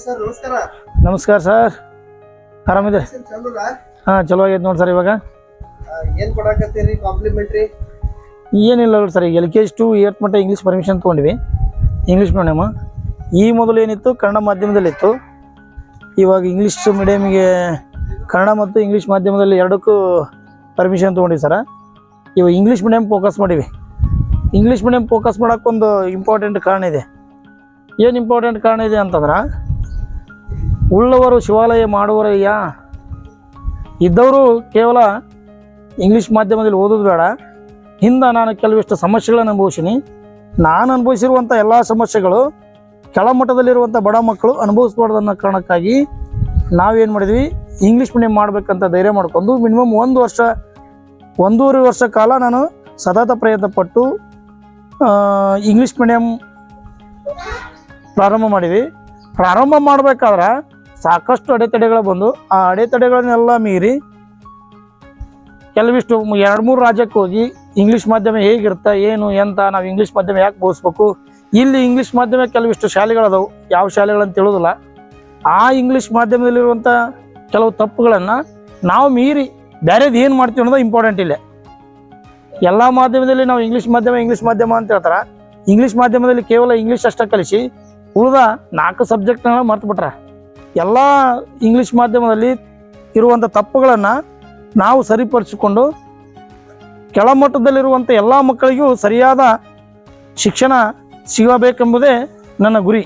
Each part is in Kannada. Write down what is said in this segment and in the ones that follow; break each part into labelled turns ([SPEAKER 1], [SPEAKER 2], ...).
[SPEAKER 1] ಸರ್ ನಮಸ್ಕಾರ.
[SPEAKER 2] ನಮಸ್ಕಾರ ಸರ್, ಆರಾಮಿದೆ? ಹಾಂ, ಚಲೋ ಆಗೈತೆ ನೋಡಿ ಸರ್. ಇವಾಗ
[SPEAKER 1] ಏನು ಕೊಡಕತ್ತೀರಿ ಕಾಂಪ್ಲಿಮೆಂಟ್ರಿ?
[SPEAKER 2] ಏನಿಲ್ಲ ನೋಡಿ ಸರ್, ಈಗ LKG to 8th ಮಟ್ಟ ಇಂಗ್ಲೀಷ್ ಪರ್ಮಿಷನ್ ತೊಗೊಂಡ್ವಿ. ಇಂಗ್ಲೀಷ್ ಮೀಡಿಯಮ್ ಈ ಮೊದಲು ಏನಿತ್ತು ಕನ್ನಡ ಮಾಧ್ಯಮದಲ್ಲಿತ್ತು. ಇವಾಗ ಇಂಗ್ಲೀಷ್ ಮೀಡಿಯಮಿಗೆ ಕನ್ನಡ ಮತ್ತು ಇಂಗ್ಲೀಷ್ ಮಾಧ್ಯಮದಲ್ಲಿ ಎರಡಕ್ಕೂ ಪರ್ಮಿಷನ್ ತೊಗೊಂಡಿವಿ ಸರ. ಇವಾಗ ಇಂಗ್ಲೀಷ್ ಮೀಡಿಯಮ್ ಫೋಕಸ್ ಮಾಡೀವಿ. ಇಂಗ್ಲೀಷ್ ಮೀಡಿಯಮ್ ಫೋಕಸ್ ಮಾಡೋಕ್ಕೊಂದು ಇಂಪಾರ್ಟೆಂಟ್ ಕಾರಣ ಇದೆ. ಏನು ಇಂಪಾರ್ಟೆಂಟ್ ಕಾರಣ ಇದೆ ಅಂತಂದ್ರೆ, ಉಳ್ಳವರು ಶಿವಾಲಯ ಮಾಡುವರಯ್ಯ ಇದ್ದವರು ಕೇವಲ ಇಂಗ್ಲೀಷ್ ಮಾಧ್ಯಮದಲ್ಲಿ ಓದೋದು ಬೇಡ. ಹಿಂದೆ ನಾನು ಕೆಲವಿಷ್ಟು ಸಮಸ್ಯೆಗಳನ್ನು ಅನುಭವಿಸೀನಿ. ನಾನು ಅನುಭವಿಸಿರುವಂಥ ಎಲ್ಲ ಸಮಸ್ಯೆಗಳು ಕೆಳಮಟ್ಟದಲ್ಲಿರುವಂಥ ಬಡ ಮಕ್ಕಳು ಅನುಭವಿಸ್ಬಾರ್ದು ಅನ್ನೋ ಕಾರಣಕ್ಕಾಗಿ ನಾವೇನು ಮಾಡಿದ್ವಿ, ಇಂಗ್ಲೀಷ್ ಮೀಡಿಯಮ್ ಮಾಡಬೇಕಂತ ಧೈರ್ಯ ಮಾಡ್ಕೊಂಡು ಮಿನಿಮಮ್ 1.5 ವರ್ಷ ಕಾಲ ನಾನು ಸತತ ಪ್ರಯತ್ನಪಟ್ಟು ಇಂಗ್ಲೀಷ್ ಮೀಡಿಯಮ್ ಪ್ರಾರಂಭ ಮಾಡಿದ್ವಿ. ಪ್ರಾರಂಭ ಮಾಡಬೇಕಾದ್ರೆ ಸಾಕಷ್ಟು ಅಡೆತಡೆಗಳು ಬಂದು, ಆ ಅಡೆತಡೆಗಳನ್ನೆಲ್ಲ ಮೀರಿ ಕೆಲವಿಷ್ಟು 2-3 ರಾಜ್ಯಕ್ಕೆ ಹೋಗಿ ಇಂಗ್ಲೀಷ್ ಮಾಧ್ಯಮ ಹೇಗಿರುತ್ತೆ, ಏನು ಎಂತ, ನಾವು ಇಂಗ್ಲೀಷ್ ಮಾಧ್ಯಮ ಯಾಕೆ ಬೋಧಿಸ್ಬೇಕು, ಇಲ್ಲಿ ಇಂಗ್ಲೀಷ್ ಮಾಧ್ಯಮ ಕೆಲವಿಷ್ಟು ಶಾಲೆಗಳದವು, ಯಾವ ಶಾಲೆಗಳಂತ ತಿಳಿಯೋದಿಲ್ಲ. ಆ ಇಂಗ್ಲೀಷ್ ಮಾಧ್ಯಮದಲ್ಲಿರುವಂಥ ಕೆಲವು ತಪ್ಪುಗಳನ್ನು ನಾವು ಮೀರಿ ಬೇರೆದು ಏನು ಮಾಡ್ತೀವಿ ಅನ್ನೋದು ಇಂಪಾರ್ಟೆಂಟ್ ಇಲ್ಲ. ಎಲ್ಲ ಮಾಧ್ಯಮದಲ್ಲಿ ನಾವು ಇಂಗ್ಲೀಷ್ ಮಾಧ್ಯಮ ಅಂತ ಹೇಳ್ತಾರೆ. ಇಂಗ್ಲೀಷ್ ಮಾಧ್ಯಮದಲ್ಲಿ ಕೇವಲ ಇಂಗ್ಲೀಷ್ ಅಷ್ಟೇ ಕಲಿಸಿ ಉಳಿದ 4 ಸಬ್ಜೆಕ್ಟ್ನ ಮರ್ತುಬಿಟ್ರೆ. ಎಲ್ಲ ಇಂಗ್ಲೀಷ್ ಮಾಧ್ಯಮದಲ್ಲಿ ಇರುವಂಥ ತಪ್ಪುಗಳನ್ನು ನಾವು ಸರಿಪಡಿಸಿಕೊಂಡು ಕೆಳಮಟ್ಟದಲ್ಲಿರುವಂಥ ಎಲ್ಲ ಮಕ್ಕಳಿಗೂ ಸರಿಯಾದ ಶಿಕ್ಷಣ ಸಿಗಬೇಕೆಂಬುದೇ ನನ್ನ ಗುರಿ.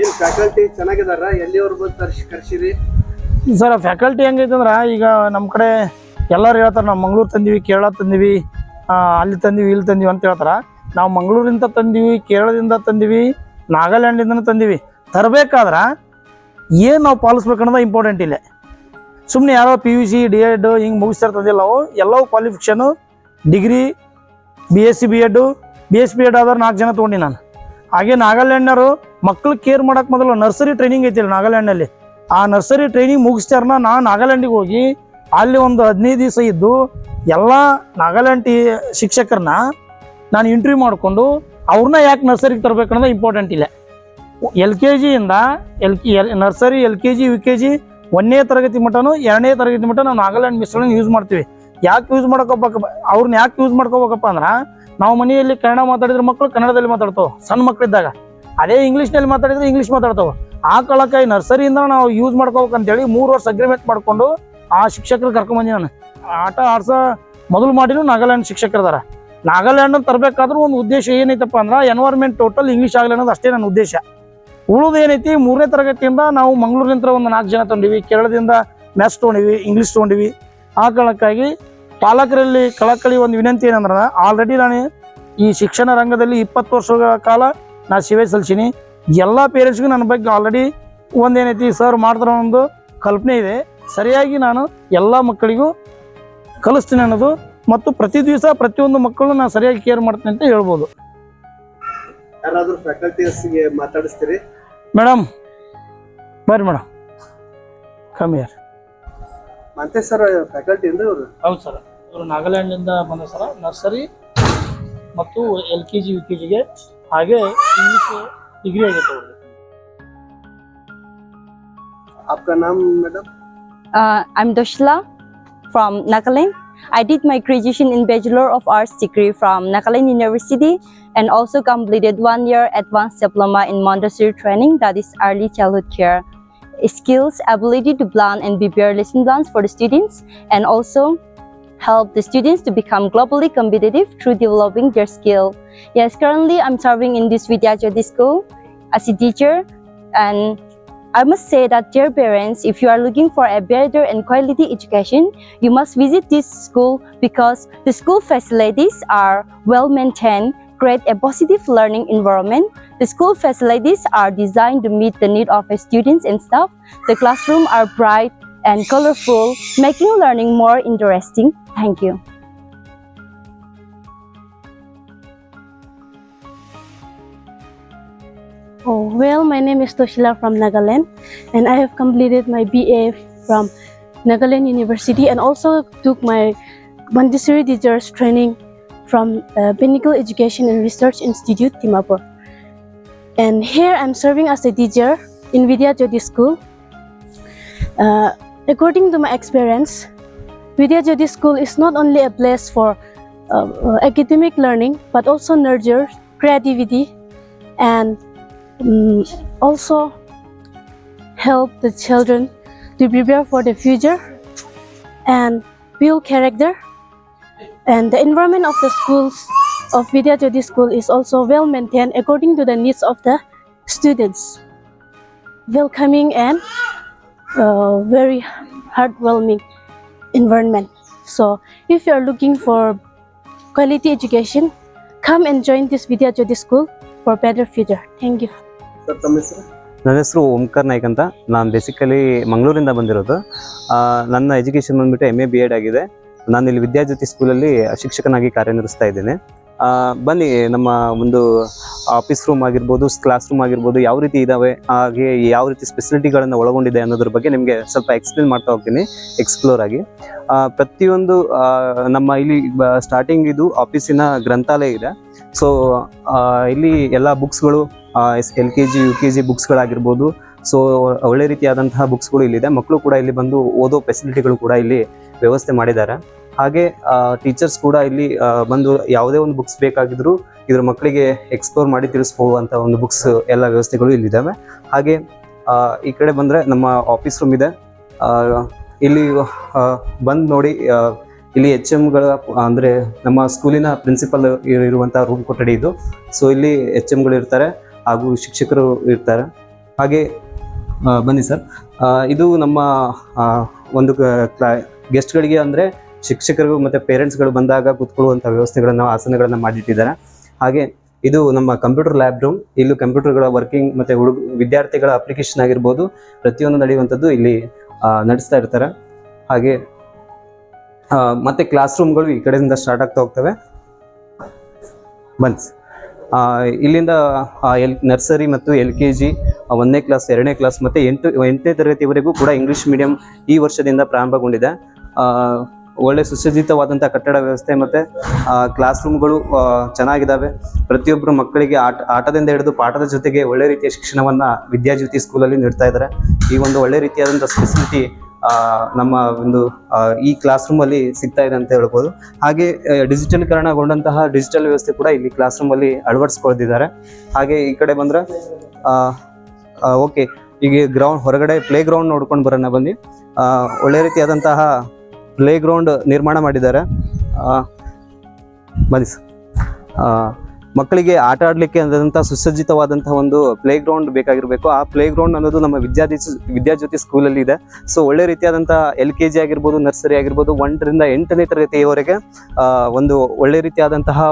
[SPEAKER 1] ಏನು ಫ್ಯಾಕಲ್ಟಿ ಚೆನ್ನಾಗಿದಾರ? ಎಲ್ಲಿವರೆಗೂ ಕರ್ಸಿರಿ
[SPEAKER 2] ಸರ್? ಫ್ಯಾಕಲ್ಟಿ ಹೆಂಗೈತೆ ಅಂದ್ರೆ, ಈಗ ನಮ್ಮ ಕಡೆ ಎಲ್ಲರೂ ಹೇಳ್ತಾರೆ ನಾವು ಮಂಗಳೂರು ತಂದೀವಿ, ಕೇರಳ ತಂದೀವಿ, ಅಲ್ಲಿ ತಂದೀವಿ, ಇಲ್ಲಿ ತಂದೀವಿ ಅಂತ ಹೇಳ್ತಾರೆ. ನಾವು ಮಂಗಳೂರಿಂದ ತಂದೀವಿ, ಕೇರಳದಿಂದ ತಂದೀವಿ, ನಾಗಾಲ್ಯಾಂಡಿಂದನೂ ತಂದೀವಿ. ತರಬೇಕಾದ್ರೆ ಏನು ನಾವು ಪಾಲಿಸ್ಬೇಕು ಅನ್ನೋದು ಇಂಪಾರ್ಟೆಂಟ್ ಇಲ್ಲ. ಸುಮ್ಮನೆ ಯಾರೋ PUC D.Ed ಹಿಂಗೆ ಮುಗಿಸ್ತಿರ್ತದಿಲ್ಲ. ನಾವು ಎಲ್ಲವೂ ಕ್ವಾಲಿಫಿಕೇಷನು ಡಿಗ್ರಿ, BSc B.Ed ಆದವ್ರು 4 ಜನ ತೊಗೊಂಡು ನಾನು. ಹಾಗೆ ನಾಗಾಲ್ಯಾಂಡ್ನವರು ಮಕ್ಕಳು ಕೇರ್ ಮಾಡೋಕೆ ಮೊದಲು ನರ್ಸರಿ ಟ್ರೈನಿಂಗ್ ಐತಿಲ್ಲ ನಾಗಾಲ್ಯಾಂಡ್ನಲ್ಲಿ. ಆ ನರ್ಸರಿ ಟ್ರೈನಿಂಗ್ ಮುಗಿಸ್ತಾರನ್ನ ನಾನು ನಾಗಾಲ್ಯಾಂಡಿಗೆ ಹೋಗಿ ಅಲ್ಲಿ ಒಂದು 15 ದಿವಸ ಇದ್ದು ಎಲ್ಲ ನಾಗಾಲ್ಯಾಂಡ್ ಶಿಕ್ಷಕರನ್ನ ನಾನು ಇಂಟರ್ವ್ಯೂ ಮಾಡಿಕೊಂಡು ಅವ್ರನ್ನ ಯಾಕೆ ನರ್ಸರಿಗೆ ತರಬೇಕು ಅನ್ನೋದು ಇಂಪಾರ್ಟೆಂಟ್ ಇಲ್ಲ. LKGಯಿಂದ ನರ್ಸರಿ, LKG, UKG 1ನೇ ತರಗತಿ ಮಟ್ಟನೂ 2ನೇ ತರಗತಿ ಮಟ್ಟ ನಾವು ನಾಗಾಲ್ಯಾಂಡ್ ಮಿಸ್ಗಳನ್ನು ಯೂಸ್ ಮಾಡ್ತೀವಿ. ಯಾಕೆ ಯೂಸ್ ಅವ್ರನ್ನ ಯಾಕೆ ಯೂಸ್ ಮಾಡ್ಕೋಬೇಕಪ್ಪ ಅಂದ್ರೆ, ನಾವು ಮನೆಯಲ್ಲಿ ಕನ್ನಡ ಮಾತಾಡಿದ್ರೆ ಮಕ್ಕಳು ಕನ್ನಡದಲ್ಲಿ ಮಾತಾಡ್ತಾವೆ ಸಣ್ಣ ಮಕ್ಕಳಿದ್ದಾಗ. ಅದೇ ಇಂಗ್ಲೀಷ್ನಲ್ಲಿ ಮಾತಾಡಿದ್ರೆ ಇಂಗ್ಲೀಷ್ ಮಾತಾಡ್ತಾವೆ. ಆ ಕಾಲಕ್ಕಾಗಿ ನರ್ಸರಿಯಿಂದ ನಾವು ಯೂಸ್ ಮಾಡ್ಕೋಬೇಕಂತೇಳಿ 3 ವರ್ಷ ಅಗ್ರಿಮೆಂಟ್ ಮಾಡಿಕೊಂಡು ಆ ಶಿಕ್ಷಕರು ಕರ್ಕೊಂಬಂದಿ. ನಾನು ಆಟ ಆಡ್ಸೋ ಮೊದಲು ಮಾಡಿನೂ ನಾಗಾಲ್ಯಾಂಡ್ ಶಿಕ್ಷಕರದಾರ. ನಾಗಾಲ್ಯಾಂಡ್ ತರಬೇಕಾದ್ರೂ ಒಂದು ಉದ್ದೇಶ ಏನೈತಪ್ಪ ಅಂದ್ರೆ, ಎನ್ವೈರ್ಮೆಂಟ್ ಟೋಟಲ್ ಇಂಗ್ಲೀಷ್ ಆಗಲಿ ಅನ್ನೋದು ಅಷ್ಟೇ ನನ್ನ ಉದ್ದೇಶ. ಉಳಿದು ಏನೈತಿ, 3ನೇ ತರಗತಿಯಿಂದ ನಾವು ಮಂಗಳೂರಿನಿಂದ ಒಂದು 4 ಜನ ತೊಗೊಂಡಿವಿ, ಕೇರಳದಿಂದ ಮ್ಯಾಥ್ಸ್ ತೊಗೊಂಡಿವಿ, ಇಂಗ್ಲೀಷ್ ತೊಗೊಂಡಿವಿ. ಆ ಕಾರಣಕ್ಕಾಗಿ ಪಾಲಕರಲ್ಲಿ ಕಳಕಳಿ ಒಂದು ವಿನಂತಿ ಏನಂದ್ರೆ, ಆಲ್ರೆಡಿ ನಾನು ಈ ಶಿಕ್ಷಣ ರಂಗದಲ್ಲಿ 20 ವರ್ಷಗಳ ಕಾಲ ನಾನು ಸೇವೆ ಸಲ್ಲಿಸೀನಿ. ಎಲ್ಲ ಪೇರೆಂಟ್ಸ್ಗೂ ನನ್ನ ಬಗ್ಗೆ ಆಲ್ರೆಡಿ ಒಂದೇನೈತಿ ಸರ್ ಮಾಡ್ತಾರೋ ಒಂದು ಕಲ್ಪನೆ ಇದೆ. ಸರಿಯಾಗಿ ನಾನು ಎಲ್ಲ ಮಕ್ಕಳಿಗೂ ಕಲಿಸ್ತೀನಿ ಅನ್ನೋದು, ಮತ್ತು ಪ್ರತಿ ದಿವಸ ಪ್ರತಿಯೊಂದು ಮಕ್ಕಳನ್ನು ನಾನು ಸರಿಯಾಗಿ ಕೇರ್ ಮಾಡ್ತೀನಿ ಅಂತ ಹೇಳ್ಬೋದು.
[SPEAKER 1] ಯಾರಾದರೂ ಫ್ಯಾಕಲ್ಟೀಸ್ಗೆ ಮಾತಾಡಿಸ್ತೀರಿ?
[SPEAKER 2] ಮೇಡಮ್ ಬರ್ರಿ ಮೇಡಮ್, ಕಮ್ಮಿ ಯಾರು
[SPEAKER 1] ಮತ್ತೆ ಸರ್ ಫ್ಯಾಕಲ್ಟಿ ಅಂದ್ರೆ ಅವರು?
[SPEAKER 2] ಹೌದು ಸರ್, ಇವರು ನಾಗಾಲ್ಯಾಂಡಿಂದ ಬಂದ ಸರ. ನರ್ಸರಿ ಮತ್ತು LKG UKGಗೆ ಹಾಗೆ ಇಂಗ್ಲೀಷ್ ಡಿಗ್ರಿ ಆಗೈತೆ ಅವ್ರಿಗೆ.
[SPEAKER 1] आपका नाम madam?
[SPEAKER 3] I'm Doshila from Nagaland. I did my graduation in Bachelor of Arts degree from Nagaland University and also completed 1 year advanced diploma in Montessori training, that is early childhood care. Skills, ability to plan and prepare lesson plans for the students, and also help the students to become globally competitive through developing their skill. Yes, currently I'm serving in this Vidya Jyoti school as a teacher, and I must say that, dear parents, if you are looking for a better and quality education, you must visit this school because the school facilities are well maintained, create a positive learning environment. The school facilities are designed to meet the need of the students and staff. The classrooms are bright and colorful, making learning more interesting. Thank you.
[SPEAKER 4] Oh, well, my name is Toshila from Nagaland, and I have completed my BA from Nagaland University and also took my Montessori teachers training from Pinnacle Education and Research Institute, Dimapur. And here I'm serving as a teacher in Vidya Jyoti School. According to my experience, Vidya Jyoti School is not only a place for academic learning, but also nurture creativity and also help the children to prepare for the future and build character. And the environment of the schools of Vidya Jyoti School is also well maintained according to the needs of the students. Welcoming and very heartwarming environment. So if you are looking for quality education, come and join this Vidya Jyoti School for better future. Thank you.
[SPEAKER 1] Sir ತಮ್ಮ ಹೆಸರು?
[SPEAKER 5] ನನ್ನ ಹೆಸರು ಓಂಕಾರ್ ನಾಯ್ಕ್ ಅಂತ. ನಾನು ಬೇಸಿಕಲಿ ಮಂಗಳೂರಿಂದ ಬಂದಿರೋದು. ನನ್ನ ಎಜುಕೇಷನ್ ಬಂದ್ಬಿಟ್ಟು MA BEd ಆಗಿದೆ. ನಾನು ಇಲ್ಲಿ ವಿದ್ಯಾ ಜ್ಯೋತಿ ಸ್ಕೂಲಲ್ಲಿ ಶಿಕ್ಷಕನಾಗಿ ಕಾರ್ಯನಿರ್ವಹಿಸ್ತಾ ಇದ್ದೇನೆ. ಬನ್ನಿ, ನಮ್ಮ ಒಂದು ಆಫೀಸ್ ರೂಮ್ ಆಗಿರ್ಬೋದು, ಕ್ಲಾಸ್ ರೂಮ್ ಆಗಿರ್ಬೋದು, ಯಾವ ರೀತಿ ಇದ್ದಾವೆ, ಹಾಗೆ ಯಾವ ರೀತಿ ಸ್ಪೆಸಿಲಿಟಿಗಳನ್ನು ಒಳಗೊಂಡಿದೆ ಅನ್ನೋದ್ರ ಬಗ್ಗೆ ನಿಮಗೆ ಸ್ವಲ್ಪ ಎಕ್ಸ್ಪ್ಲೇನ್ ಮಾಡ್ತಾ ಹೋಗ್ತೀನಿ ಎಕ್ಸ್ಪ್ಲೋರ್ ಆಗಿ. ಪ್ರತಿಯೊಂದು ನಮ್ಮ ಇಲ್ಲಿ ಸ್ಟಾರ್ಟಿಂಗ್ ಇದು ಆಫೀಸಿನ ಗ್ರಂಥಾಲಯ ಇದೆ. ಸೊ ಇಲ್ಲಿ ಎಲ್ಲ ಬುಕ್ಸ್ಗಳು LKG UKG ಬುಕ್ಸ್ಗಳಾಗಿರ್ಬೋದು, ಸೊ ಒಳ್ಳೆ ರೀತಿಯಾದಂತಹ ಬುಕ್ಸ್ಗಳು ಇಲ್ಲಿದೆ. ಮಕ್ಕಳು ಕೂಡ ಇಲ್ಲಿ ಬಂದು ಓದೋ ಫೆಸಿಲಿಟಿಗಳು ಕೂಡ ಇಲ್ಲಿ ವ್ಯವಸ್ಥೆ ಮಾಡಿದ್ದಾರೆ. ಹಾಗೆ ಟೀಚರ್ಸ್ ಕೂಡ ಇಲ್ಲಿ ಬಂದು ಯಾವುದೇ ಒಂದು ಬುಕ್ಸ್ ಬೇಕಾಗಿದ್ರು ಇದ್ರ ಮಕ್ಕಳಿಗೆ ಎಕ್ಸ್ಪ್ಲೋರ್ ಮಾಡಿ ತಿಳಿಸ್ಬೋದಂಥ ಒಂದು ಬುಕ್ಸ್ ಎಲ್ಲ ವ್ಯವಸ್ಥೆಗಳು ಇಲ್ಲಿದ್ದಾವೆ. ಹಾಗೆ ಈ ಕಡೆ ಬಂದರೆ ನಮ್ಮ ಆಫೀಸ್ ರೂಮ್ ಇದೆ. ಇಲ್ಲಿ ಬಂದು ನೋಡಿ, ಇಲ್ಲಿ HMಗಳ ಅಂದರೆ ನಮ್ಮ ಸ್ಕೂಲಿನ ಪ್ರಿನ್ಸಿಪಲ್ ಇರುವಂಥ ರೂಮ್ ಕೊಠಡಿ ಇದು. ಸೊ ಇಲ್ಲಿ HMಗಳು ಇರ್ತಾರೆ ಹಾಗೂ ಶಿಕ್ಷಕರು ಇರ್ತಾರೆ. ಹಾಗೆ ಬನ್ನಿ ಸರ್, ಇದು ನಮ್ಮ ಒಂದು ಗೆಸ್ಟ್ಗಳಿಗೆ ಅಂದರೆ ಶಿಕ್ಷಕರು ಮತ್ತು ಪೇರೆಂಟ್ಸ್ಗಳು ಬಂದಾಗ ಕೂತ್ಕೊಳ್ಳುವಂಥ ವ್ಯವಸ್ಥೆಗಳನ್ನು, ಆಸನಗಳನ್ನು ಮಾಡಿಟ್ಟಿದ್ದಾರೆ. ಹಾಗೆ ಇದು ನಮ್ಮ ಕಂಪ್ಯೂಟರ್ ಲ್ಯಾಬ್ ರೂಮ್. ಇಲ್ಲಿ ಕಂಪ್ಯೂಟರ್ಗಳ ವರ್ಕಿಂಗ್ ಮತ್ತು ವಿದ್ಯಾರ್ಥಿಗಳ ಅಪ್ಲಿಕೇಶನ್ ಆಗಿರ್ಬೋದು ಪ್ರತಿಯೊಂದು ನಡೆಯುವಂಥದ್ದು ಇಲ್ಲಿ ನಡೆಸ್ತಾ ಇರ್ತಾರೆ. ಹಾಗೆ ಮತ್ತು ಕ್ಲಾಸ್ ರೂಮ್ಗಳು ಈ ಕಡೆಯಿಂದ ಸ್ಟಾರ್ಟ್ ಆಗ್ತಾ ಹೋಗ್ತವೆ. ಬನ್ನಿ, ಇಲ್ಲಿಂದ ನರ್ಸರಿ ಮತ್ತು LKG 1ನೇ ಕ್ಲಾಸ್, 2ನೇ ಕ್ಲಾಸ್ ಮತ್ತು 8ನೇ ತರಗತಿವರೆಗೂ ಕೂಡ ಇಂಗ್ಲೀಷ್ ಮೀಡಿಯಂ ಈ ವರ್ಷದಿಂದ ಪ್ರಾರಂಭಗೊಂಡಿದೆ. ಒಳ್ಳೆ ಸುಸಜ್ಜಿತವಾದಂಥ ಕಟ್ಟಡ ವ್ಯವಸ್ಥೆ ಮತ್ತು ಕ್ಲಾಸ್ ರೂಮ್ಗಳು ಚೆನ್ನಾಗಿದ್ದಾವೆ. ಪ್ರತಿಯೊಬ್ಬರು ಮಕ್ಕಳಿಗೆ ಆಟದಿಂದ ಹಿಡಿದು ಪಾಠದ ಜೊತೆಗೆ ಒಳ್ಳೆ ರೀತಿಯ ಶಿಕ್ಷಣವನ್ನು ವಿದ್ಯಾಜ್ಯೋತಿ ಸ್ಕೂಲಲ್ಲಿ ನೀಡ್ತಾ ಇದ್ದಾರೆ. ಈ ಒಂದು ಒಳ್ಳೆ ರೀತಿಯಾದಂಥ ಫೆಸಿಲಿಟಿ ನಮ್ಮ ಒಂದು ಈ ಕ್ಲಾಸ್ ರೂಮಲ್ಲಿ ಸಿಗ್ತಾ ಇದೆ ಅಂತ ಹೇಳ್ಬೋದು. ಹಾಗೆ ಡಿಜಿಟಲೀಕರಣಗೊಂಡಂತಹ ಡಿಜಿಟಲ್ ವ್ಯವಸ್ಥೆ ಕೂಡ ಇಲ್ಲಿ ಕ್ಲಾಸ್ ರೂಮಲ್ಲಿ ಅಳವಡಿಸ್ಕೊಳ್ತಿದ್ದಾರೆ. ಹಾಗೆ ಈ ಕಡೆ ಬಂದರೆ ಓಕೆ, ಈಗ ಗ್ರೌಂಡ್ ಹೊರಗಡೆ ಪ್ಲೇ ಗ್ರೌಂಡ್ ನೋಡ್ಕೊಂಡು ಬರೋಣ ಬನ್ನಿ. ಒಳ್ಳೆ ರೀತಿಯಾದಂತಹ ಪ್ಲೇ ಗ್ರೌಂಡ್ ನಿರ್ಮಾಣ ಮಾಡಿದ್ದಾರೆ. ಬನ್ನಿ ಸರ್, ಮಕ್ಕಳಿಗೆ ಆಟ ಆಡಲಿಕ್ಕೆ ಅಂದಂಥ ಸುಸಜ್ಜಿತವಾದಂಥ ಒಂದು ಪ್ಲೇ ಗ್ರೌಂಡ್ ಬೇಕಾಗಿರಬೇಕು. ಆ ಪ್ಲೇ ಗ್ರೌಂಡ್ ಅನ್ನೋದು ನಮ್ಮ ವಿದ್ಯಾಜ್ಯೋತಿ ಸ್ಕೂಲಲ್ಲಿ ಇದೆ. ಸೊ ಒಳ್ಳೆ ರೀತಿಯಾದಂಥ LKG ಆಗಿರ್ಬೋದು, ನರ್ಸರಿ ಆಗಿರ್ಬೋದು, 1ರಿಂದ 8ನೇ ತರಗತಿಯವರೆಗೆ ಒಂದು ಒಳ್ಳೆ ರೀತಿಯಾದಂತಹ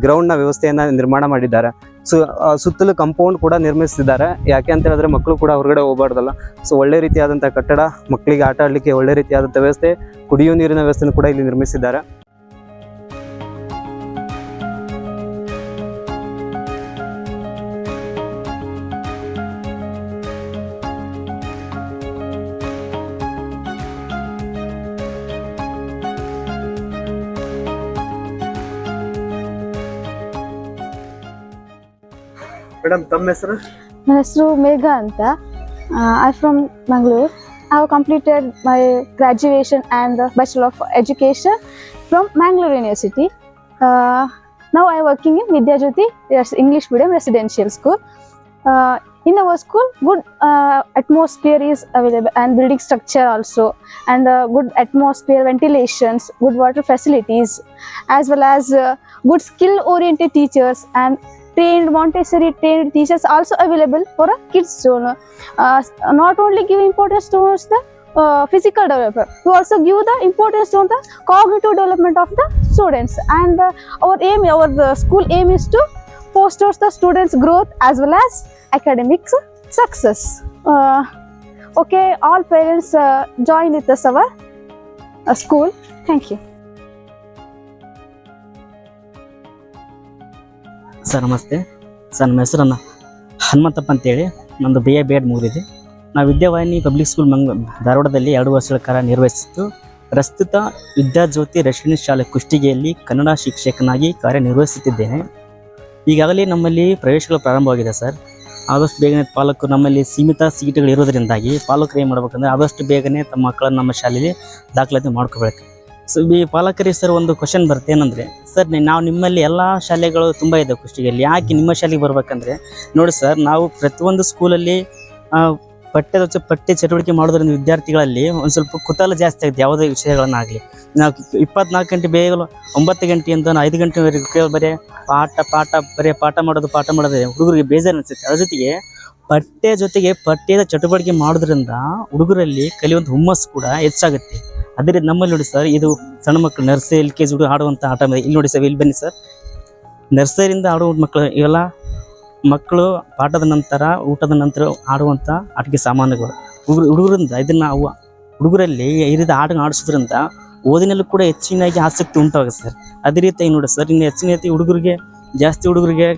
[SPEAKER 5] ಗ್ರೌಂಡ್ನ ವ್ಯವಸ್ಥೆಯನ್ನು ನಿರ್ಮಾಣ ಮಾಡಿದ್ದಾರೆ. ಸೊ ಸುತ್ತಲೂ ಕಾಂಪೌಂಡ್ ಕೂಡ ನಿರ್ಮಿಸಿದ್ದಾರೆ. ಯಾಕೆ ಅಂತ ಹೇಳಿದ್ರೆ ಮಕ್ಕಳು ಕೂಡ ಹೊರಗಡೆ ಹೋಗಬಾರ್ದಲ್ಲ. ಸೊ ಒಳ್ಳೆ ರೀತಿಯಾದಂಥ ಕಟ್ಟಡ, ಮಕ್ಕಳಿಗೆ ಆಟ ಆಡಲಿಕ್ಕೆ ಒಳ್ಳೆ ರೀತಿಯಾದಂಥ ವ್ಯವಸ್ಥೆ, ಕುಡಿಯುವ ನೀರಿನ ವ್ಯವಸ್ಥೆನೂ ಕೂಡ ಇಲ್ಲಿ ನಿರ್ಮಿಸಿದ್ದಾರೆ.
[SPEAKER 1] ಮೇಡಮ್ ತಮ್ಮ ಹೆಸರು?
[SPEAKER 6] ನನ್ನ ಹೆಸರು ಮೇಘ ಅಂತ. I from Mangaluru. I have completed my graduation and the Bachelor of Education from Mangalore University. Now I am working in Vidya Jyoti English Medium Residential School. In our school, good atmosphere is available and building structure also, and good atmosphere, ventilations, good water facilities, as well as good skill-oriented teachers and trained Montessori trained teachers also available for a kids zone. Not only give importance towards the physical development, we also give the importance to the cognitive development of the students. And our school aim is to foster the students' growth as well as academic success. Okay, all parents join with us our school. Thank you.
[SPEAKER 7] Sir ನಮಸ್ತೆ ಸರ್, ನಮ್ಮ ಹೆಸರು ಹನುಮಂತಪ್ಪ ಅಂತೇಳಿ. ನಂದು BA BEd ಮುಗಿದಿದೆ. ನಾವು ವಿದ್ಯಾವಾಹಿನಿ ಪಬ್ಲಿಕ್ ಸ್ಕೂಲ್ ಧಾರವಾಡದಲ್ಲಿ 2 ವರ್ಷಗಳ ಕಾಲ ನಿರ್ವಹಿಸಿದ್ದು. ಪ್ರಸ್ತುತ ವಿದ್ಯಾಜ್ಯೋತಿ ರೆಸಿಡೆನ್ಸ್ ಶಾಲೆ ಕುಷ್ಟಗಿಯಲ್ಲಿ ಕನ್ನಡ ಶಿಕ್ಷಕನಾಗಿ ಕಾರ್ಯನಿರ್ವಹಿಸುತ್ತಿದ್ದೇನೆ. ಈಗಾಗಲೇ ನಮ್ಮಲ್ಲಿ ಪ್ರವೇಶಗಳು ಪ್ರಾರಂಭವಾಗಿದೆ ಸರ್. ಆದಷ್ಟು ಬೇಗನೆ ಪಾಲಕರು, ನಮ್ಮಲ್ಲಿ ಸೀಮಿತ ಸೀಟುಗಳು ಇರೋದ್ರಿಂದಾಗಿ ಪಾಲಕರು ಏನು ಮಾಡ್ಬೇಕಂದ್ರೆ ಆದಷ್ಟು ಬೇಗನೆ ತಮ್ಮ ಮಕ್ಕಳನ್ನು ನಮ್ಮ ಶಾಲೆಯಲ್ಲಿ ದಾಖಲಾತಿ ಮಾಡ್ಕೋಬೇಕು. ಸೊ ಈ ಪಾಲಕರಿಗೆ ಸರ್ ಒಂದು ಕ್ವಶನ್ ಬರುತ್ತೆ, ಏನಂದರೆ ಸರ್ ನಾವು ನಿಮ್ಮಲ್ಲಿ ಎಲ್ಲ ಶಾಲೆಗಳು ತುಂಬ ಇದೆ ಕುಷ್ಟಗಿಯಲ್ಲಿ, ಯಾಕೆ ನಿಮ್ಮ ಶಾಲೆಗೆ ಬರ್ಬೇಕಂದ್ರೆ ನೋಡಿ ಸರ್, ನಾವು ಪ್ರತಿಯೊಂದು ಸ್ಕೂಲಲ್ಲಿ ಪಠ್ಯ ಚಟುವಟಿಕೆ ಮಾಡೋದ್ರಿಂದ ವಿದ್ಯಾರ್ಥಿಗಳಲ್ಲಿ ಒಂದು ಸ್ವಲ್ಪ ಕುತೂಹಲ ಜಾಸ್ತಿ ಆಗುತ್ತೆ. ಯಾವುದೇ ವಿಷಯಗಳನ್ನಾಗಲಿ ನಾವು 24 ಗಂಟೆ ಬೇಗ 9 ಗಂಟೆಯಿಂದ 5 ಗಂಟೆವರೆಗೆ ಬರೀ ಪಾಠ ಮಾಡೋದು ಹುಡುಗರಿಗೆ ಬೇಜಾರು ಅನಿಸುತ್ತೆ. ಅದ್ರ ಜೊತೆಗೆ ಪಠ್ಯದ ಚಟುವಟಿಕೆ ಮಾಡೋದ್ರಿಂದ ಹುಡುಗರಲ್ಲಿ ಕಲಿಯುವಂಥ ಹುಮ್ಮಸ್ಸು ಕೂಡ ಹೆಚ್ಚಾಗುತ್ತೆ. ಅದೇ ನಮ್ಮಲ್ಲಿ ನೋಡಿ ಸರ್, ಇದು ಸಣ್ಣ ಮಕ್ಕಳು ನರ್ಸರಿ LKG ಹುಡುಗ ಆಡುವಂಥ ಆಟ ಇಲ್ಲಿ ನೋಡಿ ಸರ್, ಇಲ್ಲಿ ಬನ್ನಿ ಸರ್, ನರ್ಸರಿಯಿಂದ ಆಡುವ ಮಕ್ಕಳು ಇವೆಲ್ಲ ಮಕ್ಕಳು ಪಾಠದ ನಂತರ ಊಟದ ನಂತರ ಆಡುವಂಥ ಆಟಿಕೆ ಸಾಮಾನುಗಳು. ಹುಡುಗರಿಂದ ಇದನ್ನು ಹುಡುಗರಲ್ಲಿ ಈ ರೀತಿ ಆಟ ಆಡಿಸೋದ್ರಿಂದ ಓದಿನಲ್ಲೂ ಕೂಡ ಹೆಚ್ಚಿನಾಗಿ ಆಸಕ್ತಿ ಉಂಟಾಗುತ್ತೆ ಸರ್. ಅದೇ ರೀತಿ ನೋಡಿ ಸರ್, ಇನ್ನು ಹೆಚ್ಚಿನ ರೀತಿ ಜಾಸ್ತಿ ಹುಡುಗರಿಗೆ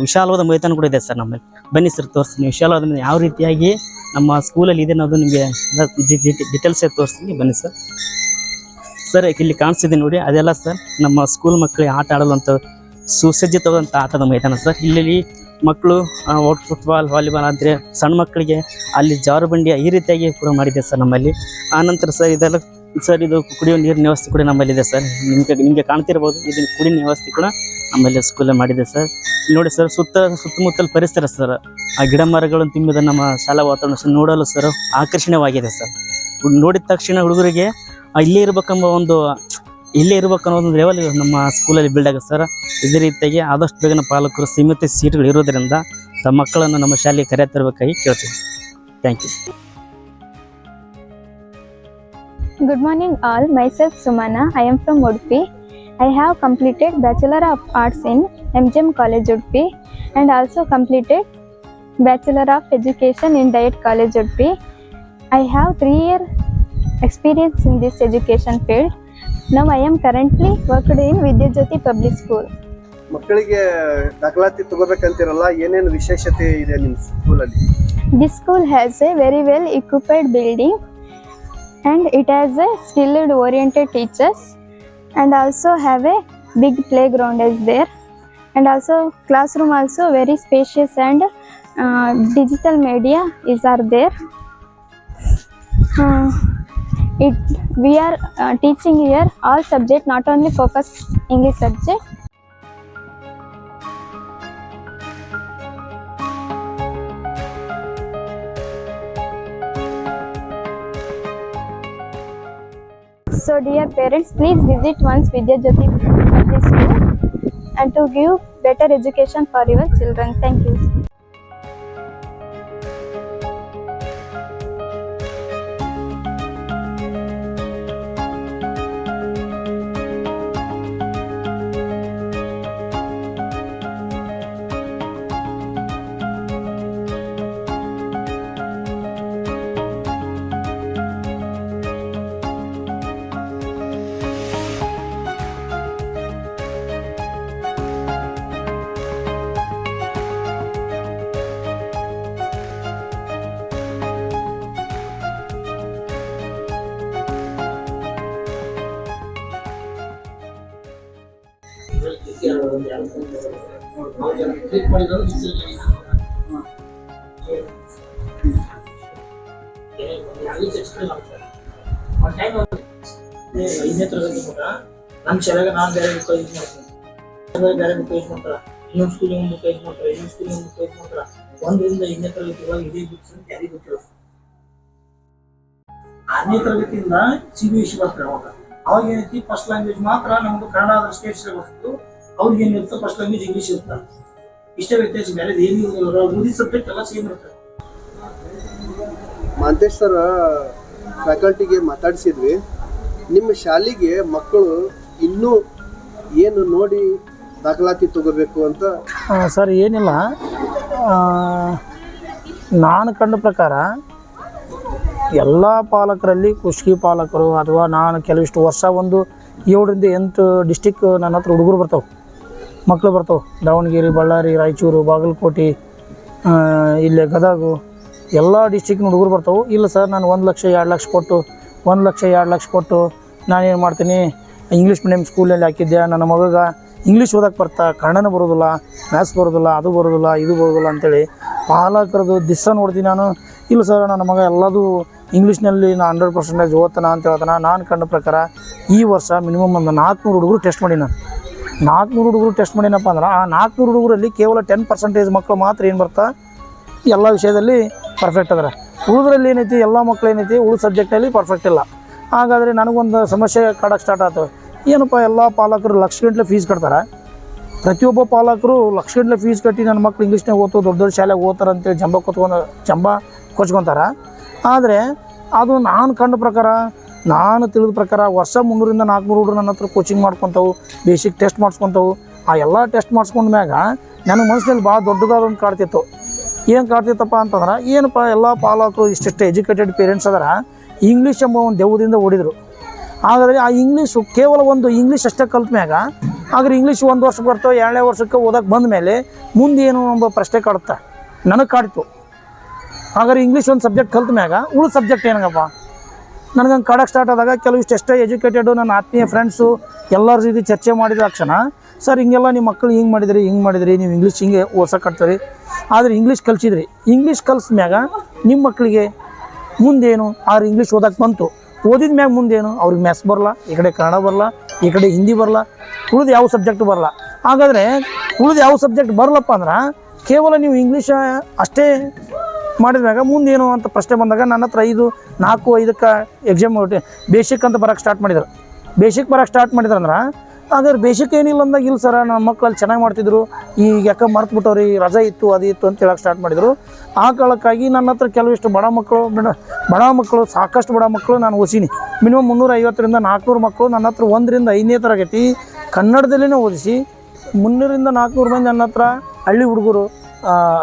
[SPEAKER 7] ವಿಶಾಲವಾದ ಮೈದಾನ ಕೂಡ ಇದೆ ಸರ್ ನಮ್ಮಲ್ಲಿ. ಬನ್ನಿ ಸರ್ ತೋರಿಸ್ತೀನಿ, ವಿಶಾಲವಾದ ಮೈದಾನ ಯಾವ ರೀತಿಯಾಗಿ ನಮ್ಮ ಸ್ಕೂಲಲ್ಲಿ ಇದೆ ಅನ್ನೋದು ನಿಮಗೆ ಡೀಟೇಲ್ಸ್ ತೋರಿಸ್ತೀನಿ. ಬನ್ನಿ ಸರ್. ಸರ್ ಇಲ್ಲಿ ಕಾಣಿಸ್ತಿದೆ ನೋಡಿ, ಅದೆಲ್ಲ ಸರ್ ನಮ್ಮ ಸ್ಕೂಲ್ ಮಕ್ಕಳಿಗೆ ಆಟ ಆಡುವಂಥ ಸುಸಜ್ಜಿತವಾದಂಥ ಆಟದ ಮೈದಾನ ಸರ್. ಇಲ್ಲಿ ಮಕ್ಕಳು ಫುಟ್ಬಾಲ್, ವಾಲಿಬಾಲ್ ಆದರೆ ಸಣ್ಣ ಮಕ್ಕಳಿಗೆ ಅಲ್ಲಿ ಜಾರುಬಂಡಿ ಈ ರೀತಿಯಾಗಿ ಕೂಡ ಮಾಡಿದೆ ಸರ್ ನಮ್ಮಲ್ಲಿ. ಆನಂತರ ಸರ್ ಇದೆಲ್ಲ ಸರ್, ಇದು ಕುಡಿಯುವ ನೀರಿನ ವ್ಯವಸ್ಥೆ ಕೂಡ ನಮ್ಮಲ್ಲಿದೆ ಸರ್. ನಿಮಗೆ ಕಾಣ್ತಿರ್ಬೋದು, ಇದನ್ನು ಕುಡಿಯುವ ವ್ಯವಸ್ಥೆ ಕೂಡ ನಮ್ಮಲ್ಲಿ ಸ್ಕೂಲಲ್ಲಿ ಮಾಡಿದೆ ಸರ್. ನೋಡಿ ಸರ್, ಸುತ್ತಮುತ್ತಲ ಪರಿಸರ ಸರ್, ಆ ಗಿಡ ಮರಗಳನ್ನು ತುಂಬಿದ ನಮ್ಮ ಶಾಲಾ ವಾತಾವರಣ ನೋಡಲು ಸರ್ ಆಕರ್ಷಣೀಯವಾಗಿದೆ ಸರ್. ನೋಡಿದ ತಕ್ಷಣ ಹುಡುಗರಿಗೆ ಇಲ್ಲೇ ಇರಬೇಕನ್ನೋ ಒಂದು ಲೆವೆಲ್ ನಮ್ಮ ಸ್ಕೂಲಲ್ಲಿ ಬಿಲ್ಡ್ ಆಗುತ್ತೆ ಸರ್. ಇದೇ ರೀತಿಯಾಗಿ ಆದಷ್ಟು ಬೇಗನೆ ಪಾಲಕರು ಸೀಮಿತ ಸೀಟ್ಗಳು ಇರೋದರಿಂದ ತಮ್ಮ ಮಕ್ಕಳನ್ನು ನಮ್ಮ ಶಾಲೆಗೆ ಕರೆತರಬೇಕಾಗಿ ಕೇಳ್ತೀವಿ. Thank you.
[SPEAKER 6] Good morning all, myself Sumana. I am from Udupi. I have completed Bachelor of Arts in MGM College Udupi and also completed Bachelor of Education in Diet College Udupi. I have 3-year experience in this education field. Now I am currently worked in Vidyajyoti Public School.
[SPEAKER 1] ಮಕ್ಕಳಿಗೆ ದಾಖಲಾತಿ ತಗೋಬೇಕಂತಿರಲ್ಲ, ಏನೇನು ವಿಶೇಷತೆ ಇದೆ ನಿಮ್ಮ ಸ್ಕೂಲಲ್ಲಿ?
[SPEAKER 6] This school has a very well equipped building and it has a skilled oriented teachers and also have a big playground is there, and also classroom also very spacious and digital media are there. We are teaching here all subject, not only focus English subject. So dear parents, please visit once Vidyajyoti Public School and to give better education for your children. Thank you.
[SPEAKER 2] ನಮ್ಮ ಶಾಲೆಗೆ ನಾನು ಬೇರೆ ಬುಕ್ ಯೂಸ್ ಮಾಡ್ತೀನಿ, ಬೇರೆ ಬುಕ್ ಯೂಸ್ ಮಾಡ್ತಾರೆ, ಇನ್ನೊಂದು ಸ್ಕೂಲಿಗೆ ಬುಕ್ ಯೂಸ್ ಮಾಡ್ತಾರೆ, ಇನ್ನೊಂದು ಸ್ಕೂಲಿಗೆ ಬುಕ್ ಯೂಸ್ ಮಾಡ್ತಾರೆ. 1ರಿಂದ 5ನೇ ತರಗತಿ ಒಳಗೆ ಇದೇ ಬುಕ್ಸ್ ಅಂತ ಯಾರಿಗೂ ಗೊತ್ತಿಲ್ಲ. 6ನೇ ತರಗತಿಯಿಂದ CBSE ಬರ್ತಾರೆ. ಅವಾಗ ಏನೈತಿ, ಫಸ್ಟ್ ಲ್ಯಾಂಗ್ವೇಜ್ ಮಾತ್ರ ನಮ್ದು ಕನ್ನಡ ಆದ್ರೆ ಸ್ಟೇಟ್ ಸಿಲೆಬಸ್, ಅವ್ರಿಗೆ ಏನಿರುತ್ತೆ ಫಸ್ಟ್ ಲ್ಯಾಂಗ್ವೇಜ್ ಇಂಗ್ಲೀಷ್ ಇರುತ್ತೆ. ಇಷ್ಟೇ ವ್ಯತ್ಯಾಸ, ಬೇರೆ ಏನು ಓದಿ ಸಬ್ಜೆಕ್ಟ್ ಎಲ್ಲ ಸೇಮ್ ಇರುತ್ತೆ.
[SPEAKER 1] ಮಾಂತೇಶ್ ಸರ್ ಫ್ಯಾಕಲ್ಟಿಗೆ ಮಾತಾಡಿಸಿದ್ವಿ, ನಿಮ್ಮ ಶಾಲೆಗೆ ಮಕ್ಕಳು ಇನ್ನೂ ಏನು ನೋಡಿ ದಾಖಲಾತಿ ತಗೋಬೇಕು ಅಂತ?
[SPEAKER 2] ಸರ್ ಏನಿಲ್ಲ, ನಾನು ಕಂಡ ಪ್ರಕಾರ ಎಲ್ಲ ಪಾಲಕರಲ್ಲಿ ಕುಷ್ಟಗಿ ಪಾಲಕರು ಅಥವಾ ನಾನು ಕೆಲವಿಷ್ಟು ವರ್ಷ ಒಂದು 7ರಿಂದ 8 ಡಿಸ್ಟಿಕ್ ನನ್ನ ಹತ್ರ ಹುಡುಗರು ಬರ್ತಾವೆ, ಮಕ್ಕಳು ಬರ್ತಾವೆ. ದಾವಣಗೆರೆ, ಬಳ್ಳಾರಿ, ರಾಯಚೂರು, ಬಾಗಲಕೋಟೆ, ಇಲ್ಲೇ ಗದಗ ಎಲ್ಲ ಡಿಸ್ಟಿಕ್ನ ಹುಡುಗರು ಬರ್ತಾವೆ. ಇಲ್ಲ ಸರ್, ನಾನು 1 ಲಕ್ಷ 2 ಲಕ್ಷ ಕೊಟ್ಟು 1 ಲಕ್ಷ 2 ಲಕ್ಷ ಕೊಟ್ಟು ನಾನೇನು ಮಾಡ್ತೀನಿ, ಇಂಗ್ಲೀಷ್ ಮೀಡಿಯಮ್ ಸ್ಕೂಲಲ್ಲಿ ಹಾಕಿದ್ದೆ, ನನ್ನ ಮಗಗೆ ಇಂಗ್ಲೀಷ್ ಓದಕ್ಕೆ ಬರ್ತಾ, ಕನ್ನಡನೂ ಬರೋದಿಲ್ಲ, ಮ್ಯಾಥ್ಸ್ ಬರೋದಿಲ್ಲ, ಅದು ಬರೋದಿಲ್ಲ, ಇದು ಬರೋದಿಲ್ಲ ಅಂತೇಳಿ ಪಾಲಕರದು ದಿವಸ ನೋಡ್ತೀನಿ ನಾನು. ಇಲ್ಲ ಸರ್ ನನ್ನ ಮಗ ಎಲ್ಲದೂ ಇಂಗ್ಲೀಷ್ನಲ್ಲಿ ನಾ 100% ಓದ್ತಾನ ಅಂತ ಹೇಳ್ತಾನೆ. ನಾನು ಕಂಡ ಪ್ರಕಾರ ಈ ವರ್ಷ ಮಿನಿಮಮ್ ಒಂದು 400 ಹುಡುಗರು ಟೆಸ್ಟ್ ಮಾಡಿ ನಾನು 400 ಹುಡುಗರು ಟೆಸ್ಟ್ ಮಾಡಿನಪ್ಪ ಅಂದ್ರೆ ಆ 400 ಹುಡುಗರಲ್ಲಿ ಕೇವಲ 10% ಮಕ್ಕಳು ಮಾತ್ರ ಏನು ಬರ್ತಾ ಎಲ್ಲ ವಿಷಯದಲ್ಲಿ ಪರ್ಫೆಕ್ಟ್ ಅದರ. ಉಳಿದ್ರಲ್ಲಿ ಏನೈತಿ ಎಲ್ಲ ಮಕ್ಳು ಏನೈತಿ ಉಳಿದ ಸಬ್ಜೆಕ್ಟಲ್ಲಿ ಪರ್ಫೆಕ್ಟ್ ಇಲ್ಲ. ಹಾಗಾದರೆ ನನಗೊಂದು ಸಮಸ್ಯೆ ಕಾಡೋಕ್ಕೆ ಸ್ಟಾರ್ಟ್ ಆಯ್ತು. ಏನಪ್ಪ ಎಲ್ಲ ಪಾಲಕರು ಲಕ್ಷಗಟ್ಟಲೆ ಫೀಸ್ ಕಟ್ತಾರೆ, ಪ್ರತಿಯೊಬ್ಬ ಪಾಲಕರು ಲಕ್ಷಗಟ್ಟಲೆ ಫೀಸ್ ಕಟ್ಟಿ ನನ್ನ ಮಕ್ಳು ಇಂಗ್ಲೀಷ್ನಾಗ ಓದ್ತು ದೊಡ್ಡ ದೊಡ್ಡ ಶಾಲೆಗೆ ಓದ್ತಾರೆ ಅಂತೇಳಿ ಜಂಬ ಕೊಚ್ಕೊತಾರೆ. ಆದರೆ ಅದು ನಾನು ಕಂಡ ಪ್ರಕಾರ ನಾನು ತಿಳಿದ ಪ್ರಕಾರ ವರ್ಷ 300 ರಿಂದ 400 ಹುಡುಗರು ನನ್ನ ಹತ್ರ ಕೋಚಿಂಗ್ ಮಾಡ್ಕೊತಾವು, ಬೇಸಿಕ್ ಟೆಸ್ಟ್ ಮಾಡಿಸ್ಕೊತಾವು. ಆ ಎಲ್ಲ ಟೆಸ್ಟ್ ಮಾಡಿಸ್ಕೊಂಡ ಮ್ಯಾಗ ನನಗೆ ಮನಸ್ಸಿನಲ್ಲಿ ಭಾಳ ದೊಡ್ಡದಾದೊಂದು ಕಾಡ್ತಿತ್ತು. ಏನು ಕಾಡ್ತಿತ್ತಪ್ಪ ಅಂತಂದ್ರೆ ಏನಪ್ಪ ಎಲ್ಲ ಪಾಲಕರು ಇಷ್ಟಿಷ್ಟು ಎಜುಕೇಟೆಡ್ ಪೇರೆಂಟ್ಸ್ ಅದರ ಇಂಗ್ಲೀಷ್ ಎಂಬ ಒಂದು ದೆವ್ವದಿಂದ ಓಡಿದರು. ಹಾಗಾದರೆ ಆ ಇಂಗ್ಲೀಷು ಕೇವಲ ಒಂದು ಇಂಗ್ಲೀಷ್ ಅಷ್ಟೇ ಕಲ್ತ ಮ್ಯಾಗ ಹಾಗಾದ್ರೆ ಇಂಗ್ಲೀಷ್ 1 ವರ್ಷಕ್ಕೆ ಬರ್ತವೆ, 2ನೇ ವರ್ಷಕ್ಕೆ ಓದಕ್ಕೆ ಬಂದ ಮೇಲೆ ಮುಂದೆ ಏನು ಎಂಬ ಪ್ರಶ್ನೆ ಕಾಡುತ್ತೆ ನನಗೆ ಕಾಡ್ತು. ಹಾಗಾದ್ರೆ ಇಂಗ್ಲೀಷ್ ಒಂದು ಸಬ್ಜೆಕ್ಟ್ ಕಲ್ತ ಮ್ಯಾಗ ಉಳಿದ ಸಬ್ಜೆಕ್ಟ್ ಏನಂಗಪ್ಪ ನನಗಂಗೆ ಕಾಡಕ್ಕೆ ಸ್ಟಾರ್ಟ್ ಆದಾಗ ಕೆಲವಿಷ್ಟು ಎಷ್ಟೇ ಎಜುಕೇಟೆಡು ನನ್ನ ಆತ್ಮೀಯ ಫ್ರೆಂಡ್ಸು ಎಲ್ಲರ ಜೊತೆ ಚರ್ಚೆ ಮಾಡಿದ ತಕ್ಷಣ ಸರ್ ಹಿಂಗೆಲ್ಲ ನಿಮ್ಮ ಮಕ್ಕಳು ಹಿಂಗೆ ಮಾಡಿದ್ರಿ ನೀವು ಇಂಗ್ಲೀಷ್ ಹಿಂಗೆ ಓದ್ಸೋಕಟ್ತೀರಿ, ಆದರೆ ಇಂಗ್ಲೀಷ್ ಕಲಿಸಿದ್ರಿ, ಇಂಗ್ಲೀಷ್ ಕಲ್ಸಿದ ಮ್ಯಾಗ ನಿಮ್ಮ ಮಕ್ಕಳಿಗೆ ಮುಂದೇನು ಆದ್ರೆ ಇಂಗ್ಲೀಷ್ ಓದಕ್ಕೆ ಬಂತು, ಓದಿದ ಮ್ಯಾಗ ಮುಂದೇನು ಅವ್ರಿಗೆ ಮ್ಯಾಥ್ಸ್ ಬರಲ್ಲ, ಈ ಕಡೆ ಕನ್ನಡ ಬರಲ್ಲ, ಈ ಕಡೆ ಹಿಂದಿ ಬರಲ್ಲ, ಉಳಿದು ಯಾವ ಸಬ್ಜೆಕ್ಟ್ ಬರಲ್ಲ. ಹಾಗಾದರೆ ಉಳಿದು ಯಾವ ಸಬ್ಜೆಕ್ಟ್ ಬರಲಪ್ಪ ಅಂದ್ರೆ ಕೇವಲ ನೀವು ಇಂಗ್ಲೀಷ್ ಅಷ್ಟೇ ಮಾಡಿದ್ಮ್ಯಾಗ ಮುಂದೇನು ಅಂತ ಪ್ರಶ್ನೆ ಬಂದಾಗ ನನ್ನ ಹತ್ರ 4-5ಕ್ಕೆ ಎಕ್ಸಾಮ್ ಬೇಸಿಕ್ ಅಂತ ಬರೋಕ್ಕೆ ಸ್ಟಾರ್ಟ್ ಮಾಡಿದ್ರು. ಬೇಸಿಕ್ ಬರೋಕ್ಕೆ ಸ್ಟಾರ್ಟ್ ಮಾಡಿದ್ರಂದ್ರೆ ಹಾಗಾದ್ರೆ ಬೇಸಿಕ್ ಏನಿಲ್ಲ ಅಂದಾಗ ಇಲ್ಲ ಸರ ನನ್ನ ಮಕ್ಕಳಲ್ಲಿ ಚೆನ್ನಾಗಿ ಮಾಡ್ತಿದ್ರು, ಈಗ ಯಾಕೆ ಮರ್ತ್ಬಿಟ್ಟವ್ರಿ ರಜೆ ಇತ್ತು ಅದು ಇತ್ತು ಅಂತ ಹೇಳಕ್ಕೆ ಸ್ಟಾರ್ಟ್ ಮಾಡಿದರು. ಆ ಕಾಲಕ್ಕಾಗಿ ನನ್ನ ಹತ್ರ ಕೆಲವಿಷ್ಟು ಬಡ ಮಕ್ಕಳು ಸಾಕಷ್ಟು ಬಡ ಮಕ್ಕಳು ನಾನು ಓದಿಸೀನಿ. ಮಿನಿಮಮ್ 350 ರಿಂದ 400 ಮಕ್ಕಳು ನನ್ನ ಹತ್ರ 1 ರಿಂದ 5ನೇ ತರಗತಿ ಕನ್ನಡದಲ್ಲೇ ಓದಿಸಿ 300 ರಿಂದ 400 ಮಂದಿ ನನ್ನ ಹತ್ರ ಹಳ್ಳಿ ಹುಡುಗರು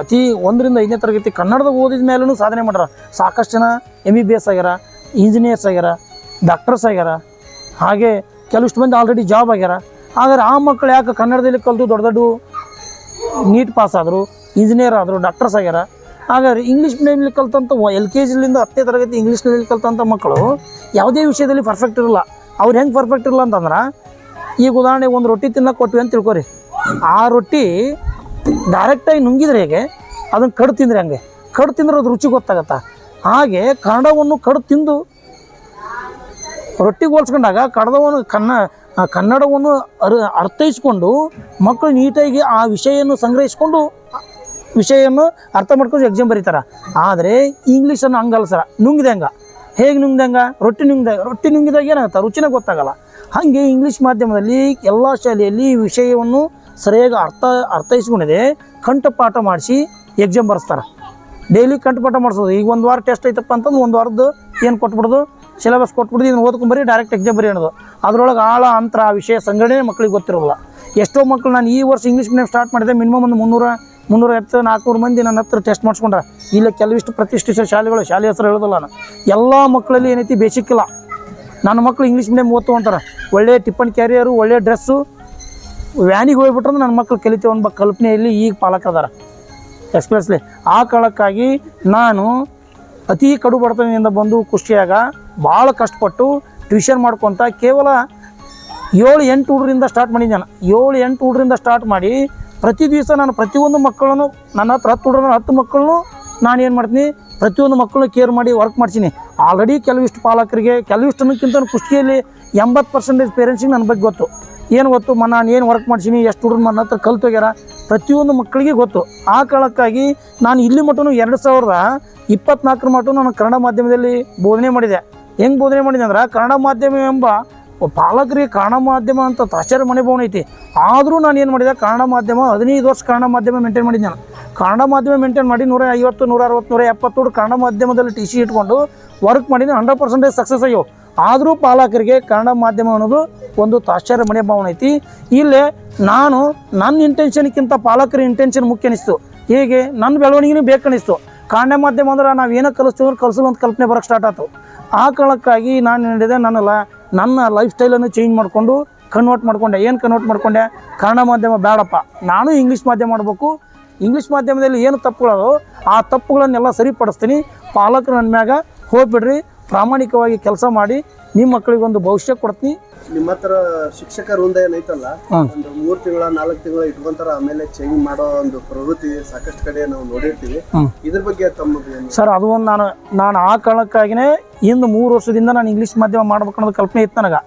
[SPEAKER 2] ಅತಿ 1 ರಿಂದ 5ನೇ ತರಗತಿ ಕನ್ನಡದಾಗ ಓದಿದ ಮೇಲೂ ಸಾಧನೆ ಮಾಡ್ಯಾರ. ಸಾಕಷ್ಟು ಜನ MBBS ಆಗ್ಯಾರ, ಇಂಜಿನಿಯರ್ಸ್ ಆಗ್ಯಾರ, ಡಾಕ್ಟರ್ಸ್ ಆಗ್ಯಾರ, ಹಾಗೆ ಕೆಲವಿಷ್ಟು ಮಂದಿ ಆಲ್ರೆಡಿ ಜಾಬ್ ಆಗ್ಯಾರ. ಆದರೆ ಆ ಮಕ್ಕಳು ಯಾಕೆ ಕನ್ನಡದಲ್ಲಿ ಕಲಿತು ದೊಡ್ಡ ದೊಡ್ಡ ನೀಟ್ ಪಾಸ್ ಆದರು, ಇಂಜಿನಿಯರ್ ಆದರು, ಡಾಕ್ಟರ್ಸ್ ಆಗ್ಯಾರ. ಹಾಗಾದ್ರೆ ಇಂಗ್ಲೀಷ್ ಮೀಡಿಯಮ್ಲಿ ಕಲ್ತಂಥ LKGಲಿಂದ 10ನೇ ತರಗತಿ ಇಂಗ್ಲೀಷ್ ಮೀಡಿಯಮ್ಲಿ ಕಲ್ತಂಥ ಮಕ್ಕಳು ಯಾವುದೇ ವಿಷಯದಲ್ಲಿ ಪರ್ಫೆಕ್ಟ್ ಇರಲ್ಲ. ಅವ್ರು ಹೆಂಗೆ ಪರ್ಫೆಕ್ಟ್ ಇರಲ್ಲ ಅಂತಂದ್ರೆ ಈಗ ಉದಾಹರಣೆಗೆ ಒಂದು ರೊಟ್ಟಿ ತಿನ್ನಕ್ಕೆ ಕೊಟ್ವಿ ಅಂತ ತಿಳ್ಕೊರಿ, ಆ ರೊಟ್ಟಿ ಡೈರೆಕ್ಟಾಗಿ ನುಂಗಿದ್ರೆ ಹೇಗೆ ಅದನ್ನು ಕಡು ತಿಂದರೆ ಹಂಗೆ ಕಡು ತಿಂದ್ರೆ ಅದು ರುಚಿ ಗೊತ್ತಾಗತ್ತಾ. ಹಾಗೆ ಕನ್ನಡವನ್ನು ಕಡು ತಿಂದು ರೊಟ್ಟಿಗೆ ಹೋಲ್ಸ್ಕೊಂಡಾಗ ಕನ್ನಡವನ್ನು ಅರ್ಥೈಸ್ಕೊಂಡು ಮಕ್ಕಳು ನೀಟಾಗಿ ಆ ವಿಷಯವನ್ನು ಸಂಗ್ರಹಿಸ್ಕೊಂಡು ವಿಷಯವನ್ನು ಅರ್ಥ ಮಾಡ್ಕೊಂಡು ಎಕ್ಸಾಮ್ ಬರೀತಾರೆ. ಆದರೆ ಇಂಗ್ಲೀಷನ್ನು ಹಂಗಲ್ಲ ಸರ, ನುಂಗಿದಂಗೆ ಹೇಗೆ ನುಂಗಿದಂಗೆ ರೊಟ್ಟಿ ನುಂಗಿದಾಗ ಏನಾಗುತ್ತೆ ರುಚಿನೇ ಗೊತ್ತಾಗಲ್ಲ. ಹಾಗೆ ಇಂಗ್ಲೀಷ್ ಮಾಧ್ಯಮದಲ್ಲಿ ಎಲ್ಲ ಶಾಲೆಯಲ್ಲಿ ವಿಷಯವನ್ನು ಸರಿಯಾಗಿ ಅರ್ಥೈಸ್ಕೊಂಡಿದೆ ಕಂಠಪಾಠ ಮಾಡಿಸಿ ಎಕ್ಸಾಮ್ ಬರೆಸ್ತಾರೆ. ಡೈಲಿ ಕಂಠಪಾಠ ಮಾಡಿಸೋದು. ಈಗ 1 ವಾರ ಟೆಸ್ಟ್ ಐತಪ್ಪ ಅಂತಂದು 1 ವಾರದ್ದು ಏನು ಕೊಟ್ಬಿಡೋದು ಸಿಲೆಬಸ್ ಕೊಟ್ಬಿಡ್ದು ಇದನ್ನು ಓದ್ಕೊಂಬರಿ ಡೈರೆಕ್ಟ್ ಎಕ್ಸಾಮ್ ಬರೀ ಅನ್ನೋದು. ಅದರೊಳಗೆ ಆಳ ಅಂತರ ವಿಷಯ ಸಂಘಟನೆ ಮಕ್ಕಳಿಗೆ ಗೊತ್ತಿರೋಲ್ಲ. ಎಷ್ಟೋ ಮಕ್ಕಳು ನಾನು ಈ ವರ್ಷ ಇಂಗ್ಲೀಷ್ ಮೀಡಿಯಮ್ ಸ್ಟಾರ್ಟ್ ಮಾಡಿದೆ ಮಿನಿಮಮ್ ಒಂದು 350-400 ಮಂದಿ ನನ್ನ ಹತ್ರ ಟೆಸ್ಟ್ ಮಾಡಿಸ್ಕೊಂಡ್ರೆ. ಇಲ್ಲ ಕೆಲವಿಷ್ಟು ಪ್ರತಿಷ್ಠಿತ ಶಾಲೆ ಹೆಸರು ಹೇಳೋದಿಲ್ಲ ನಾನು. ಎಲ್ಲ ಮಕ್ಕಳಲ್ಲಿ ಏನೈತಿ ಬೇಸಿಕ್ ಇಲ್ಲ. ನನ್ನ ಮಕ್ಕಳು ಇಂಗ್ಲೀಷ್ ಮೀಡಿಯಮ್ ಓದ್ತು ಅಂತಾರೆ, ಒಳ್ಳೆ ಟಿಫನ್ ಕ್ಯಾರಿಯರು, ಒಳ್ಳೆ ಡ್ರೆಸ್ಸು, ವ್ಯಾನಿಗೆ ಹೋಗ್ಬಿಟ್ರೆ ನನ್ನ ಮಕ್ಕಳು ಕಲಿತೇವೆ ಅನ್ನೋ ಕಲ್ಪನೆಯಲ್ಲಿ ಈಗ ಪಾಲಕರದಾರ ಎಕ್ಸ್ಪ್ರೆಸ್ಲಿ. ಆ ಕಾಲಕ್ಕಾಗಿ ನಾನು ಅತಿ ಕಡು ಬಡತನದಿಂದ ಬಂದು ಕುಷ್ಟಿಯಾಗ ಭಾಳ ಕಷ್ಟಪಟ್ಟು ಟ್ಯೂಷನ್ ಮಾಡ್ಕೊತ ಕೇವಲ 7-8 ಹುಡುಗರಿಂದ ಸ್ಟಾರ್ಟ್ ಮಾಡಿದ್ದೆ ನಾನು. 7-8 ಹುಡುಗರಿಂದ ಸ್ಟಾರ್ಟ್ ಮಾಡಿ ಪ್ರತಿ ದಿವಸ ನಾನು ಪ್ರತಿಯೊಂದು ಮಕ್ಕಳನ್ನು ನನ್ನ ಹತ್ರ 10 ಹುಡುಗರು 10 ಮಕ್ಕಳನ್ನು ನಾನು ಏನು ಮಾಡ್ತೀನಿ ಪ್ರತಿಯೊಂದು ಮಕ್ಕಳನ್ನು ಕೇರ್ ಮಾಡಿ ವರ್ಕ್ ಮಾಡ್ತೀನಿ. ಆಲ್ರೆಡಿ ಕೆಲವಿಷ್ಟು ಪಾಲಕರಿಗೆ ಕೆಲವಿಷ್ಟನ್ನಕ್ಕಿಂತ ಕುಷ್ಟಿಯಲ್ಲಿ 80% ಪೇರೆಂಟ್ಸಿಗೆ ನನ್ನ ಬಗ್ಗೆ ಗೊತ್ತು. ಏನು ಗೊತ್ತು ನಾನು ಏನು ವರ್ಕ್ ಮಾಡ್ತೀನಿ, ಎಷ್ಟು ಹುಡುಗರು ನನ್ನ ಹತ್ರ ಕಲ್ತೋಗ್ಯಾರ ಪ್ರತಿಯೊಂದು ಮಕ್ಕಳಿಗೆ ಗೊತ್ತು. ಆ ಕಾಲಕ್ಕಾಗಿ ನಾನು ಇಲ್ಲಿ ಮಟ್ಟನು 2024 ಮಟ್ಟ ನಾನು ಕನ್ನಡ ಮಾಧ್ಯಮದಲ್ಲಿ ಬೋಧನೆ ಮಾಡಿದೆ. ಹೆಂಗೆ ಬೋಧನೆ ಮಾಡಿದೆ ಅಂದ್ರೆ ಕನ್ನಡ ಮಾಧ್ಯಮ ಎಂಬ ಪಾಲಕರಿಗೆ ಕನ್ನಡ ಮಾಧ್ಯಮ ಅಂತ ತಾಶ್ಚರ್ಯ ಮನೆ ಭವನ ಐತಿ. ಆದರೂ ನಾನು ಏನು ಮಾಡಿದೆ ಕನ್ನಡ ಮಾಧ್ಯಮ 15 ವರ್ಷ ಕನ್ನಡ ಮಾಧ್ಯಮ ಮೇಂಟೈನ್ ಮಾಡಿದ್ದೆ ನಾನು. ಕನ್ನಡ ಮಾಧ್ಯಮ ಮೇಂಟೈನ್ ಮಾಡಿ 150, 160, 170 ಕನ್ನಡ ಮಾಧ್ಯಮದಲ್ಲಿ TC ಇಟ್ಕೊಂಡು ವರ್ಕ್ ಮಾಡಿದ್ದು 100% ಸಕ್ಸಸ್ ಆಗ್ಯವು. ಆದರೂ ಪಾಲಕರಿಗೆ ಕನ್ನಡ ಮಾಧ್ಯಮ ಅನ್ನೋದು ಒಂದು ತಾಶ್ಚರ್ಯ ಮನೆ ಭಾವನೆ ಐತಿ. ಇಲ್ಲೇ ನಾನು ನನ್ನ ಇಂಟೆನ್ಷನ್ಕ್ಕಿಂತ ಪಾಲಕರ ಇಂಟೆನ್ಷನ್ ಮುಖ್ಯ ಅನಿಸ್ತು. ಹೇಗೆ ನನ್ನ ಬೆಳವಣಿಗೆನೂ ಬೇಕನ್ನಿಸ್ತು. ಕನ್ನಡ ಮಾಧ್ಯಮ ಅಂದ್ರೆ ನಾವು ಏನೋ ಕಲಿಸ್ತೀವಿ ಅಂದ್ರೆ ಕಲಿಸಲು ಅಂತ ಕಲ್ಪನೆ ಬರೋಕ್ಕೆ ಸ್ಟಾರ್ಟ್ ಆಯ್ತು. ಆ ಕಾಲಕ್ಕಾಗಿ ನಾನು ಹೇಳಿದೆ ನನ್ನ ಲೈಫ್ ಸ್ಟೈಲನ್ನು ಚೇಂಜ್ ಮಾಡಿಕೊಂಡು ಕನ್ವರ್ಟ್ ಮಾಡ್ಕೊಂಡೆ. ಕನ್ನಡ ಮಾಧ್ಯಮ ಬೇಡಪ್ಪ, ನಾನು ಇಂಗ್ಲೀಷ್ ಮಾಧ್ಯಮ ಮಾಡಬೇಕು. ಇಂಗ್ಲೀಷ್ ಮಾಧ್ಯಮದಲ್ಲಿ ಏನು ತಪ್ಪುಗಳೋ ಆ ತಪ್ಪುಗಳನ್ನೆಲ್ಲ ಸರಿಪಡಿಸ್ತೀನಿ. ಪಾಲಕರು ನನ್ನ ಮ್ಯಾಗ ಹೋಗ್ಬಿಡ್ರಿ, ಪ್ರಾಮಾಣಿಕವಾಗಿ ಕೆಲಸ ಮಾಡಿ ನಿಮ್ಮ ಮಕ್ಕಳಿಗೊಂದು ಭವಿಷ್ಯ ಕೊಡ್ತೀನಿ.
[SPEAKER 1] ನಿಮ್ಮ ಹತ್ರ ಶಿಕ್ಷಕರ ವೃಂದ ಏನೈತಲ್ಲ, ಒಂದು 3 ತಿಂಗಳ 4 ತಿಂಗಳ ಇಟ್ಕೊಂತಾರ, ಆಮೇಲೆ ಚೇಂಜ್ ಮಾಡೋ ಒಂದು ಪ್ರವೃತ್ತಿ ಸಾಕಷ್ಟು ಕಡೆ ನಾವು ನೋಡಿರ್ತೀವಿ. ಇದ್ರ ಬಗ್ಗೆ ತಮ್ಮದು ಏನು?
[SPEAKER 2] ಸರ್, ಅದು ಒಂದು ನಾನು ಆ ಕಾರಣಕ್ಕಾಗಿಯೇ ಇಂದು 3 ವರ್ಷದಿಂದ ನಾನು ಇಂಗ್ಲೀಷ್ ಮಾಧ್ಯಮ ಮಾಡ್ಬೇಕನ್ನೋದು ಕಲ್ಪನೆ ಇತ್ತು ನನಗೆ.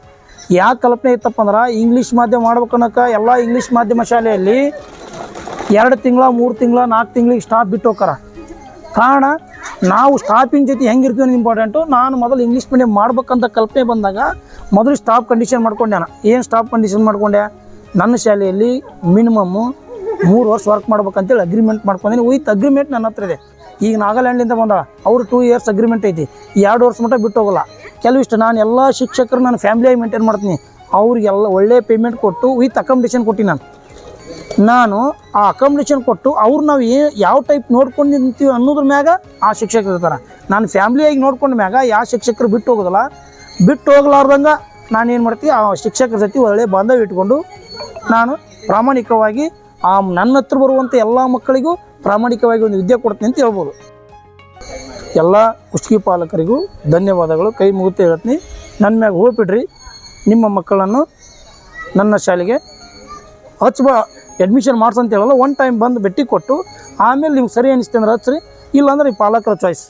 [SPEAKER 2] ಯಾಕೆ ಕಲ್ಪನೆ ಇತ್ತಪ್ಪ ಅಂದ್ರೆ, ಇಂಗ್ಲೀಷ್ ಮಾಧ್ಯಮ ಮಾಡ್ಬೇಕನ್ನೋಕೆ ಎಲ್ಲ ಇಂಗ್ಲೀಷ್ ಮಾಧ್ಯಮ ಶಾಲೆಯಲ್ಲಿ 2 ತಿಂಗಳ 3 ತಿಂಗಳ 4 ತಿಂಗಳಿಗೆ ಸ್ಟಾಫ್ ಬಿಟ್ಟು ಹೋಗ್ತಾರ. ಕಾರಣ ನಾವು ಸ್ಟಾಫಿನ ಜೊತೆ ಹೆಂಗಿರ್ತೀವಿ ಅನ್ನೋದು ಇಂಪಾರ್ಟೆಂಟು. ನಾನು ಮೊದಲು ಇಂಗ್ಲೀಷ್ ಮೀಡಿಯಮ್ ಮಾಡ್ಬೇಕಂತ ಕಲ್ಪನೆ ಬಂದಾಗ ಮೊದಲು ಸ್ಟಾಫ್ ಕಂಡೀಷನ್ ಮಾಡ್ಕೊಂಡೆ. ನಾನು ಏನು ಸ್ಟಾಫ್ ಕಂಡೀಷನ್ ಮಾಡ್ಕೊಂಡೆ, ನನ್ನ ಶಾಲೆಯಲ್ಲಿ ಮಿನಿಮಮ್ಮು 3 ವರ್ಷ ವರ್ಕ್ ಮಾಡ್ಬೇಕಂತೇಳಿ ಅಗ್ರಿಮೆಂಟ್ ಮಾಡ್ಕೊಂಡೀನಿ. ವಿತ್ ಅಗ್ರಿಮೆಂಟ್ ನನ್ನ ಹತ್ರ ಇದೆ. ಈಗ ನಾಗಾಲ್ಯಾಂಡಿಂದ ಬಂದ ಅವರು 2 ಇಯರ್ಸ್ ಅಗ್ರಿಮೆಂಟ್ ಐತಿ, 2 ವರ್ಷ ಮಟ್ಟ ಬಿಟ್ಟು ಹೋಗಲ್ಲ. ಕೆಲವಿಷ್ಟು ನಾನು ಎಲ್ಲ ಶಿಕ್ಷಕರು ನಾನು ಫ್ಯಾಮಿಲಿಯಾಗಿ ಮೇಂಟೈನ್ ಮಾಡ್ತೀನಿ. ಅವ್ರಿಗೆಲ್ಲ ಒಳ್ಳೆ ಪೇಮೆಂಟ್ ಕೊಟ್ಟು ವಿತ್ ಅಕಾಮಿಡೇಷನ್ ಕೊಟ್ಟು ನಾನು ಆ ಅಕಾಮಿಡೇಷನ್ ಕೊಟ್ಟು ಅವ್ರು ನಾವು ಯಾವ ಟೈಪ್ ನೋಡ್ಕೊಂಡು ನಿಂತೀವಿ ಅನ್ನೋದ್ರ ಮ್ಯಾಗ ಆ ಶಿಕ್ಷಕರು ಇರ್ತಾರೆ. ನಾನು ಫ್ಯಾಮ್ಲಿಯಾಗಿ ನೋಡ್ಕೊಂಡ ಮ್ಯಾಗ ಯಾವ ಶಿಕ್ಷಕರು ಬಿಟ್ಟು ಹೋಗೋದಿಲ್ಲ. ಬಿಟ್ಟು ಹೋಗ್ಲಾರ್ದಂಗೆ ನಾನು ಏನು ಮಾಡ್ತೀವಿ, ಆ ಶಿಕ್ಷಕರ ಜೊತೆ ಒಳ್ಳೆ ಬಾಂಧವ್ಯ ಇಟ್ಕೊಂಡು ನಾನು ಪ್ರಾಮಾಣಿಕವಾಗಿ ನನ್ನ ಹತ್ರ ಬರುವಂಥ ಎಲ್ಲ ಮಕ್ಕಳಿಗೂ ಪ್ರಾಮಾಣಿಕವಾಗಿ ಒಂದು ವಿದ್ಯೆ ಕೊಡ್ತೀನಿ ಅಂತ ಹೇಳ್ಬೋದು. ಎಲ್ಲ ಕುಷ್ಟಗಿ ಪಾಲಕರಿಗೂ ಧನ್ಯವಾದಗಳು, ಕೈ ಮುಗಿತು ಹೇಳ್ತೀನಿ. ನನ್ನ ಮ್ಯಾಗ ಹೋಗ್ಬಿಡ್ರಿ, ನಿಮ್ಮ ಮಕ್ಕಳನ್ನು ನನ್ನ ಶಾಲೆಗೆ ಅಡ್ಮಿಷನ್ ಮಾಡ್ಸಂತ ಹೇಳಲ್ಲ, 1 ಟೈಮ್ ಬಂದು ಭೇಟಿ ಕೊಟ್ಟು ಆಮೇಲೆ ನಿಮ್ಗೆ ಸರಿ ಅನಿಸ್ತೆ ಅಂದ್ರೆ ಹಚ್ಚಿರಿ, ಇಲ್ಲಾಂದ್ರೆ ಈ ಪಾಲಕರ ಚಾಯ್ಸ್.